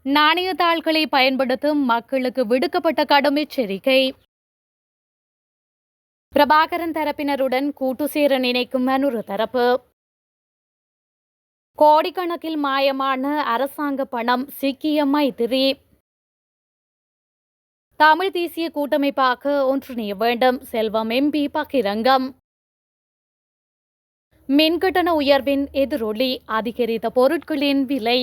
நாணயத்தாள்களை பயன்படுத்தும் மக்களுக்கு விடுக்கப்பட்ட கடும் எச்சரிக்கை. பிரபாகரன் தரப்பினருடன் கூட்டு சேர நினைக்கும் அனுர தரப்பு. கோடிக்கணக்கில் மாயமான அரசாங்க பணம் சிக்கிய மைத்திரி. தமிழ் தேசிய கூட்டமைப்பாக ஒன்றிணைய வேண்டும், செல்வம் எம்பி பகிரங்கம். மின்கட்டண உயர்வின் எதிரொலி, அதிகரித்த பொருட்களின் விலை.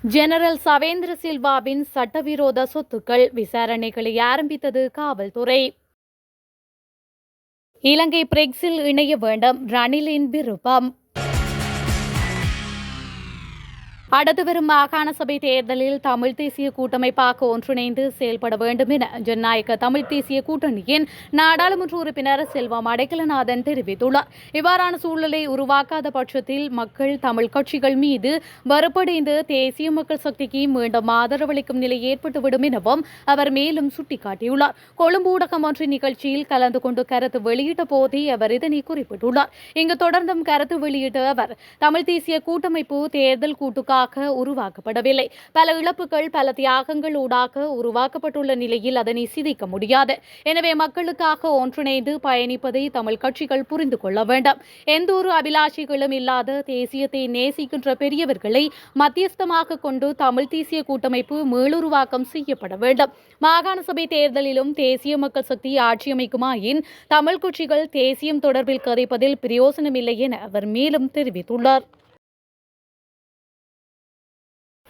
ஜெனரல் சவேந்திர சில்வாவின் சட்டவிரோத சொத்துக்கள் விசாரணைகளை ஆரம்பித்தது காவல்துறை. இலங்கை பிரெக்ஸில் இணைய வேண்டும், ரணிலின் விருப்பம். அடுத்து வரும் மாகாண சபை தேர்தலில் தமிழ் தேசிய கூட்டமைப்பாக ஒன்றிணைந்து செயல்பட வேண்டும் என ஜனநாயக தமிழ் தேசிய கூட்டணியின் நாடாளுமன்ற உறுப்பினர் செல்வம் அடைக்கலநாதன் தெரிவித்துள்ளார். இவ்வாறான சூழலை உருவாக்காத பட்சத்தில் மக்கள் தமிழ் கட்சிகள் மீது வெறுப்படைந்து தேசிய மக்கள் சக்திக்கு மீண்டும் ஆதரவளிக்கும் நிலை ஏற்பட்டுவிடும் எனவும் அவர் மேலும் சுட்டிக்காட்டியுள்ளார். கொழும்பு ஊடகம் ஒன்றின் நிகழ்ச்சியில் கலந்து கொண்டு கருத்து வெளியிட்ட போதே அவர் இதனை குறிப்பிட்டுள்ளார். இங்கு தொடர்ந்தும் கருத்து வெளியிட்ட அவர், தமிழ் தேசிய கூட்டமைப்பு தேர்தல் கூட்டுக்காக உருவாக்கப்படவில்லை. பல இழப்புகள், பல தியாகங்கள் ஊடாக உருவாக்கப்பட்டுள்ள நிலையில் அதனை சிதைக்க முடியாது. எனவே மக்களுக்காக ஒன்றிணைந்து பயணிப்பதை தமிழ் கட்சிகள் புரிந்து கொள்ள வேண்டும். எந்த ஒரு அபிலாஷைகளும் இல்லாத தேசியத்தை நேசிக்கின்ற பெரியவர்களை மத்தியஸ்தமாக கொண்டு தமிழ் தேசிய கூட்டமைப்பு மீளுருவாக்கம் செய்யப்பட வேண்டும். மாகாண சபை தேர்தலிலும் தேசிய மக்கள் சக்தி ஆட்சியமைக்குமாயின் தமிழ் கட்சிகள் தேசியம் தொடர்பில் கதைப்பதில் பிரயோசனமில்லை என அவர் மேலும் தெரிவித்துள்ளார்.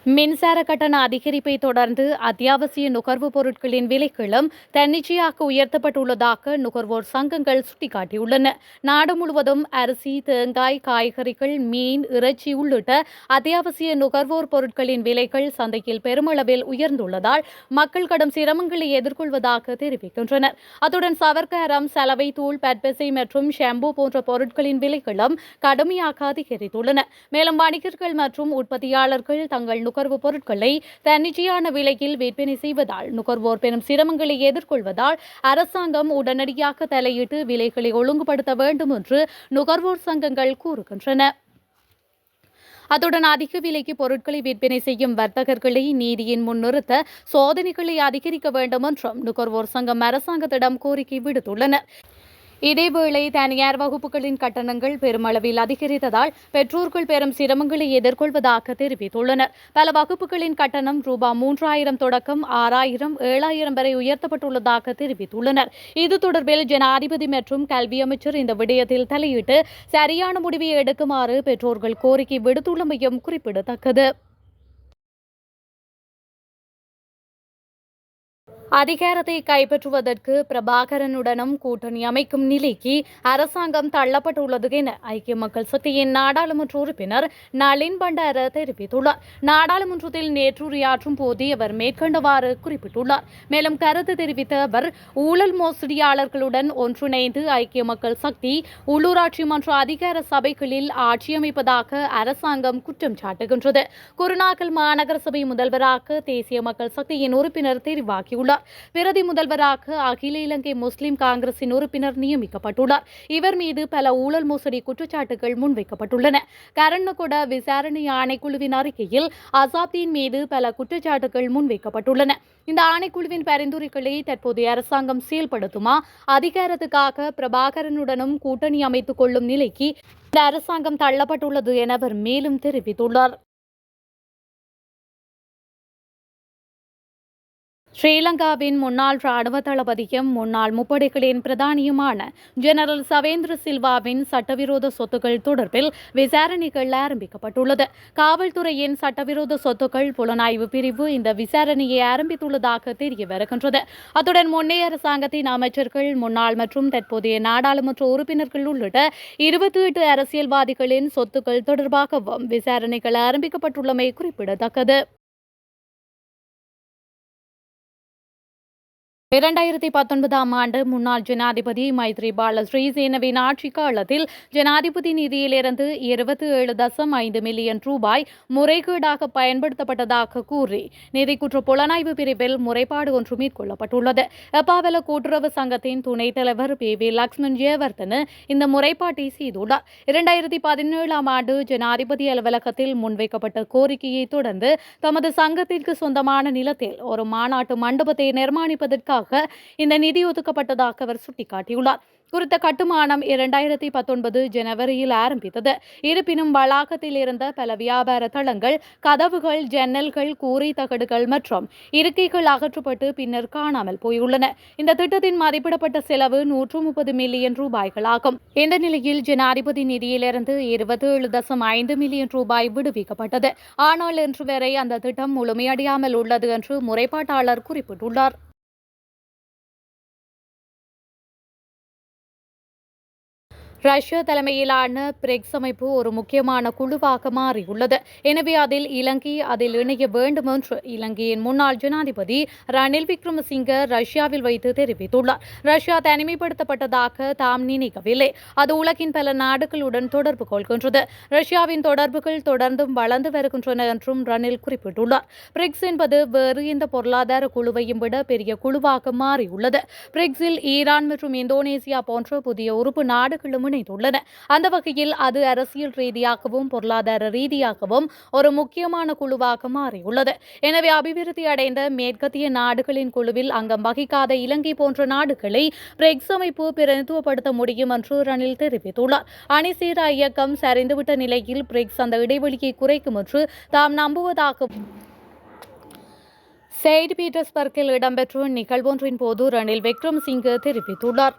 மின்சார கட்டண அதிகரிப்பை தொடர்ந்து அத்தியாவசிய நுகர்வுப் பொருட்களின் விலைகளும் தன்னிச்சையாக உயர்த்தப்பட்டுள்ளதாக நுகர்வோர் சங்கங்கள் சுட்டிக்காட்டியுள்ளன. நாடு முழுவதும் அரிசி, தேங்காய், காய்கறிகள், மீன், இறைச்சி உள்ளிட்ட அத்தியாவசிய நுகர்வோர் பொருட்களின் விலைகள் சந்தையில் பெருமளவில் உயர்ந்துள்ளதால் மக்கள் கடும் சிரமங்களை எதிர்கொள்வதாக தெரிவிக்கின்றனர். அத்துடன் சவர்க்காரம், சலவை தூள், பற்பசை மற்றும் ஷாம்பு போன்ற பொருட்களின் விலைகளும் கடுமையாக அதிகரித்துள்ளன. மேலும் வணிகர்கள் மற்றும் உற்பத்தியாளர்கள் தங்கள் நுகர்வுப் பொருட்களை தன்னிச்சையான விலையில் விற்பனை செய்வதால் நுகர்வோர் பெரும் சிரமங்களை எதிர்கொள்வதால் அரசாங்கம் உடனடியாக தலையிட்டு விலைகளை ஒழுங்குபடுத்த வேண்டும் என்று நுகர்வோர் சங்கங்கள் கூறுகின்றன. அத்துடன் அதிக விலைக்கு பொருட்களை விற்பனை செய்யும் வர்த்தகர்களை நீதியின் முன் நிறுத்த சோதனைகளை அதிகரிக்க வேண்டும் என்றும் நுகர்வோர் சங்கம் அரசாங்கத்திடம் கோரிக்கை விடுத்துள்ளனர். இதேவேளை தனியார் வகுப்புகளின் கட்டணங்கள் பெருமளவில் அதிகரித்ததால் பெற்றோர்கள் பெரும் சிரமங்களை எதிர்கொள்வதாக தெரிவித்துள்ளனர். பல வகுப்புகளின் கட்டணம் ரூபாய் 3000 தொடக்கம் 6000, 7000 வரை உயர்த்தப்பட்டுள்ளதாக தெரிவித்துள்ளனர். இது தொடர்பில் ஜனாதிபதி மற்றும் கல்வி அமைச்சர் இந்த விடயத்தில் தலையிட்டு சரியான முடிவை எடுக்குமாறு பெற்றோர்கள் கோரிக்கை விடுத்துள்ளமையும் குறிப்பிடத்தக்கது. அதிகாரத்தை கைப்பற்றுவதற்கு பிரபாகரனுடனும் கூட்டணி அமைக்கும் நிலைக்கு அரசாங்கம் தள்ளப்பட்டுள்ளது என ஐக்கிய மக்கள் சக்தியின் நாடாளுமன்ற உறுப்பினர் நளின் பண்டார தெரிவித்துள்ளார். நாடாளுமன்றத்தில் நேற்று உரையாற்றும் போதே அவர் மேற்கண்டவாறு குறிப்பிட்டுள்ளார். மேலும் கருத்து தெரிவித்த அவர், ஊழல் மோசடியாளர்களுடன் ஒன்றிணைந்து ஐக்கிய மக்கள் சக்தி உள்ளூராட்சி மன்ற அதிகார சபைகளில் ஆட்சியமைப்பதாக அரசாங்கம் குற்றம் சாட்டுகின்றது. குருநாகல் மாநகர சபை முதல்வராக தேசிய மக்கள் சக்தியின் உறுப்பினர் தெரிவாகியுள்ளார். பிரதி முதல்வராக அகில இலங்கை முஸ்லிம் காங்கிரசின் உறுப்பினர் நியமிக்கப்பட்டுள்ளார். இவர் மீது பல ஊழல் மோசடி குற்றச்சாட்டுகள் முன்வைக்கப்பட்டுள்ளன. கரண்ணகொட விசாரணை ஆணைக்குழுவின் அறிக்கையில் அசாப்தீன் மீது பல குற்றச்சாட்டுகள் முன்வைக்கப்பட்டுள்ளன. இந்த ஆணைக்குழுவின் பரிந்துரைகளை தற்போதைய அரசாங்கம் செயல்படுத்துமா, அதிகாரத்துக்காக பிரபாகரனுடனும் கூட்டணி அமைத்துக் கொள்ளும் நிலைக்கு இந்த அரசாங்கம் தள்ளப்பட்டுள்ளது என அவர் மேலும் தெரிவித்துள்ளார். ஸ்ரீலங்காவின் முன்னாள் ராணுவ தளபதியும் முன்னாள் முப்படைகளின் பிரதானியுமான ஜெனரல் சவேந்திர சில்வாவின் சட்டவிரோத சொத்துக்கள் தொடர்பில் விசாரணைகள் ஆரம்பிக்கப்பட்டுள்ளது. காவல்துறையின் சட்டவிரோத சொத்துக்கள் புலனாய்வு பிரிவு இந்த விசாரணையை ஆரம்பித்துள்ளதாக தெரிய வருகின்றது. அத்துடன் முன்னைய அரசாங்கத்தின் அமைச்சர்கள், முன்னாள் மற்றும் தற்போதைய நாடாளுமன்ற உறுப்பினர்கள் உள்ளிட்ட 28 அரசியல்வாதிகளின் சொத்துக்கள் தொடர்பாகவும் விசாரணைகள் ஆரம்பிக்கப்பட்டுள்ளமை குறிப்பிடத்தக்கது. 2019ஆம் ஆண்டு முன்னாள் ஜனாதிபதி மைத்ரிபால ஸ்ரீசேனவின் ஆட்சி காலத்தில் ஜனாதிபதி நிதியிலிருந்து 27.5 மில்லியன் ரூபாய் முறைகேடாக பயன்படுத்தப்பட்டதாக கூறி நிதி குற்ற புலனாய்வு பிரிவில் முறைப்பாடு ஒன்று மேற்கொள்ளப்பட்டுள்ளது. எப்பாவல கூட்டுறவு சங்கத்தின் துணைத் தலைவர் பி. லக்ஷ்மன் ஜெயவர்தன இந்த முறைப்பாட்டை செய்துள்ளார். 2017ஆம் ஆண்டு ஜனாதிபதி அலுவலகத்தில் முன்வைக்கப்பட்ட கோரிக்கையை தொடர்ந்து தமது சங்கத்திற்கு சொந்தமான நிலத்தில் ஒரு மாநாட்டு மண்டபத்தை நிர்மாணிப்பதற்காக இந்த நிதி ஒதுக்கப்பட்டதாக அவர் சுட்டிக்காட்டியுள்ளார். குறித்த கட்டுமானம் 2019 ஜனவரியில் ஆரம்பித்தது. இருப்பினும் வளாகத்தில் இருந்த பல வியாபார தளங்கள், கதவுகள், ஜன்னல்கள், கூரை தகடுகள் மற்றும் இருக்கைகள் அகற்றப்பட்டு பின்னர் காணாமல் போயுள்ளன. இந்த திட்டத்தின் மதிப்பிடப்பட்ட செலவு 130 மில்லியன் ரூபாய்களாகும். இந்த நிலையில் ஜனாதிபதி நிதியிலிருந்து 27.5 மில்லியன் ரூபாய் விடுவிக்கப்பட்டது. ஆனால் இன்று வரை அந்த திட்டம் முழுமையடையாமல் உள்ளது என்று முறைப்பாட்டாளர் குறிப்பிட்டுள்ளார். ரஷ்யா தலைமையிலான பிரெக்ஸ் அமைப்பு ஒரு முக்கியமான குழுவாக மாறியுள்ளது. எனவே அதில் இணைய வேண்டும் என்று இலங்கையின் முன்னாள் ஜனாதிபதி ரணில் விக்ரமசிங்க ரஷ்யாவில் வைத்து தெரிவித்துள்ளார். ரஷ்யா தனிமைப்படுத்தப்பட்டதாக தாம் நினைக்கவில்லை. அது உலகின் பல நாடுகளுடன் தொடர்பு கொள்கின்றது. ரஷ்யாவின் தொடர்புகள் தொடர்ந்தும் வளர்ந்து வருகின்றன என்றும் ரணில் குறிப்பிட்டுள்ளார். பிரெக்ஸ் என்பது வேறு எந்த பொருளாதார குழுவையும் விட பெரிய குழுவாக மாறியுள்ளது. பிரெக்ஸில் ஈரான் மற்றும் இந்தோனேசியா போன்ற புதிய உறுப்பு நாடுகளும் இணைந்துள்ளன. அந்த வகையில் அது அரசியல் ரீதியாகவும் பொருளாதார ரீதியாகவும் ஒரு முக்கியமான குழுவாக மாறியுள்ளது. எனவே அபிவிருத்தி அடைந்த மேற்கத்திய நாடுகளின் குழுவில் அங்கம் வகிக்காத இலங்கை போன்ற நாடுகளை பிரெக்ஸ் அமைப்பு பிரதிநிதித்துவப்படுத்த முடியும் என்று ரணில் தெரிவித்துள்ளார். அணிசேரா இயக்கம் சரிந்துவிட்ட நிலையில் பிரெக்ஸ் அந்த இடைவெளியை குறைக்கும் என்று தாம் நம்புவதாகவும் செயின்ட் பீட்டர்ஸ்பர்க்கில் இடம்பெற்ற நிகழ்வொன்றின் போது ரணில் விக்ரமசிங்கே தெரிவித்துள்ளார்.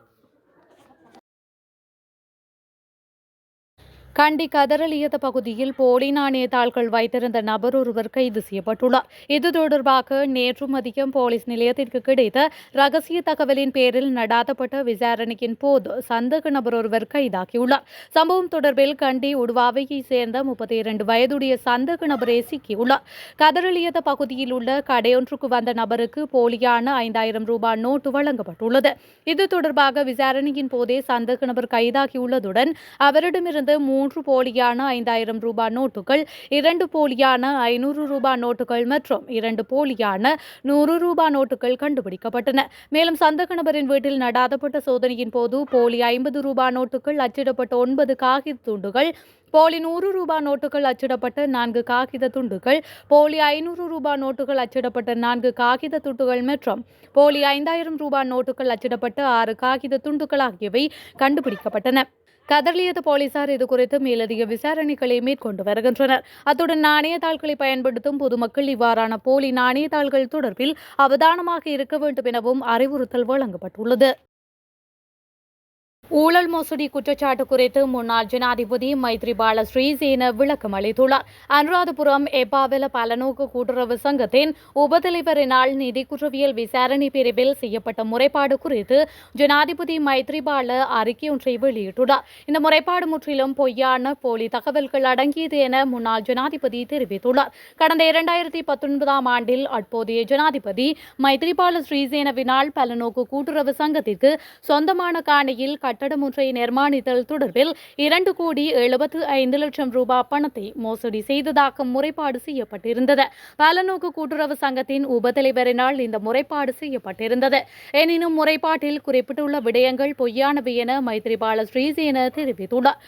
கண்டி கதரலியத பகுதியில் போலி நாணயத்தாள்கள் வைத்திருந்த நபர் ஒருவர் கைது செய்யப்பட்டுள்ளார். இது தொடர்பாக நேற்று மதியம் போலீஸ் நிலையத்திற்கு கிடைத்த ரகசிய தகவலின் பேரில் நடாத்தப்பட்ட விசாரணையின் போது சந்தேக நபர் ஒருவர் கைதாகியுள்ளார். சம்பவம் தொடர்பில் கண்டி உடுவாவையை சேர்ந்த 32 வயதுடைய சந்தேக நபரே சிக்கியுள்ளார். கதரலியத பகுதியில் உள்ள கடையொன்றுக்கு வந்த நபருக்கு போலியான 5000 ரூபாய் நோட்டு வழங்கப்பட்டுள்ளது. இது தொடர்பாக விசாரணையின் போதே சந்தேக நபர் கைதாகியுள்ளதுடன் அவரிடமிருந்து 3 போலியான 5000 ரூபாய் நோட்டுகள், 2 போலியான 500 ரூபாய் நோட்டுகள் மற்றும் 2 போலியான 100 ரூபாய் நோட்டுகள் கண்டுபிடிக்கப்பட்டன. மேலும் சந்தேக நபரின் வீட்டில் நடாத்தப்பட்ட சோதனையின் போது போலி 50 ரூபாய் நோட்டுகள், அச்சிடப்பட்ட 9 காகித துண்டுகள், போலி 100 ரூபாய் நோட்டுகள் அச்சிடப்பட்ட 4 காகித துண்டுகள், போலி 500 ரூபாய் நோட்டுகள் அச்சிடப்பட்ட 4 காகித துண்டுகள் மற்றும் போலி 5000 ரூபாய் நோட்டுகள் அச்சிடப்பட்ட 6 காகித துண்டுகள் ஆகியவை கண்டுபிடிக்கப்பட்டன. கதர்லியது போலீசார் இதுகுறித்து மேலதிக விசாரணைகளை மேற்கொண்டு வருகின்றனர். அத்துடன் நாணயத்தாள்களை பயன்படுத்தும் பொதுமக்கள் இவ்வாறான போலி நாணயத்தாள்கள் தொடர்பில் அவதானமாக இருக்க வேண்டும் எனவும் அறிவுறுத்தல் வழங்கப்பட்டுள்ளது. ஊழல் மோசடி குற்றச்சாட்டு குறித்து முன்னாள் ஜனாதிபதி மைத்ரிபால ஸ்ரீசேன விளக்கம் அளித்துள்ளார். அனுராதபுரம் எப்பாவெல பலநோக்கு கூட்டுறவு சங்கத்தின் உபதலைவரினால் நிதி குற்றவியல் விசாரணை பிரிவில் செய்யப்பட்ட முறைப்பாடு குறித்து ஜனாதிபதி மைத்ரிபால அறிக்கை ஒன்றை வெளியிட்டுள்ளார். இந்த முறைப்பாடு முற்றிலும் பொய்யான போலி தகவல்கள் அடங்கியது என முன்னாள் ஜனாதிபதி தெரிவித்துள்ளார். கடந்த 2019ஆம் ஆண்டில் அப்போதைய ஜனாதிபதி மைத்ரிபால ஸ்ரீசேனவினால் பலநோக்கு கூட்டுறவு சங்கத்திற்கு சொந்தமான காணியில் கட்டடம் ஒன்றை நிர்மாணித்தல் தொடர்பில் 2,75,00,000 ரூபாய் பணத்தை மோசடி செய்ததாக முறைப்பாடு செய்யப்பட்டிருந்தது. பலநோக்கு கூட்டுறவு சங்கத்தின் உபதலைவரினால் இந்த முறைப்பாடு செய்யப்பட்டிருந்தது. எனினும் முறைப்பாட்டில் குறிப்பிட்டுள்ள விடயங்கள் பொய்யானவை என மைத்ரிபால ஸ்ரீசேன தெரிவித்துள்ளார்.